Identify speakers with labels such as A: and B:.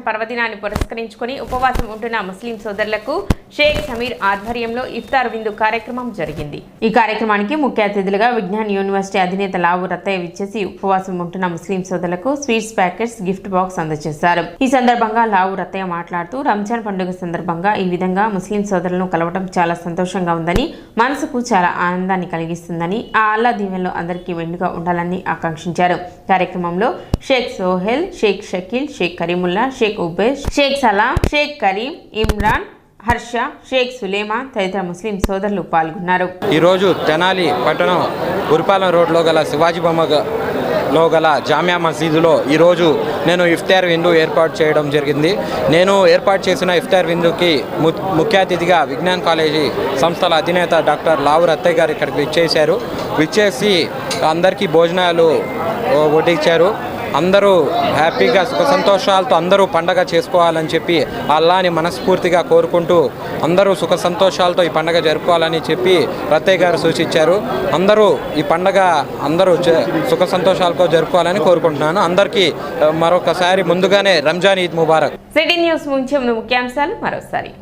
A: పర్వదినాన్ని పురస్కరించుకొని ఉపవాసం ఉంటున్న ముస్లిం సోదరులకు షేక్ సమీర్ ఆధ్వర్యంలో ఇఫ్తార్ విందు కార్యక్రమం జరిగింది. ఈ కార్యక్రమానికి ముఖ్య అతిథులుగా విజ్ఞాన్ యూనివర్సిటీ అధినేత లావు రత్తయ్య విచ్చేసి ఉపవాసం ఉంటున్న ముస్లిం సోదరులకు స్వీట్స్ ప్యాకెట్స్, గిఫ్ట్ బాక్స్ అందజేశారు. ఈ సందర్భంగా లావు రత్తయ్య మాట్లాడుతూ రంజాన్ పండుగ సందర్భంగా ఈ విధంగా ముస్లిం సోదరులను కలవడం చాలా సంతోషంగా ఉందని, మనసుకు చాలా ఆనందాన్ని కలిగిస్తుందని, ఆ అల్లా దీవెనలో అందరికీ మెండుగా ఉండాలని ఆకాంక్షించారు. కార్యక్రమంలో షేక్ సోహెల్, షేక్ షకీల్, షేక్ కరీముల్లా, షేక్ ఉబేష్, షేక్ సలాం, షేక్ కరీం, ఇమ్రాన్, హర్ష, షేక్ సులేమాన్ తదితర ముస్లిం సోదరులు పాల్గొన్నారు.
B: ఈరోజు తెనాలి పట్టణం ఉరిపాలెం రోడ్లో గల శివాజీ బొమ్మలో గల జామియా మసీదులో ఈరోజు నేను ఇఫ్తార్ విందు ఏర్పాటు చేయడం జరిగింది. నేను ఏర్పాటు చేసిన ఇఫ్తార్ విందుకి ముఖ్య అతిథిగా విజ్ఞాన్ కాలేజీ సంస్థల అధినేత డాక్టర్ లావు రత్తయ్య గారు ఇక్కడికి విచ్చేసి అందరికీ భోజనాలు వడ్డించారు. అందరూ హ్యాపీగా సుఖ సంతోషాలతో అందరూ పండగ చేసుకోవాలని చెప్పి అల్లాని మనస్ఫూర్తిగా కోరుకుంటూ అందరూ సుఖ సంతోషాలతో ఈ పండగ జరుపుకోవాలని చెప్పి రత్తయ్య గారు సూచించారు. అందరూ ఈ పండగ అందరూ సుఖ సంతోషాలతో జరుపుకోవాలని కోరుకుంటున్నాను. అందరికీ మరొకసారి ముందుగానే రంజాన్ ఈద్ ముబారక్.
A: సిటీ న్యూస్ ముఖ్యాంశాలు మరోసారి.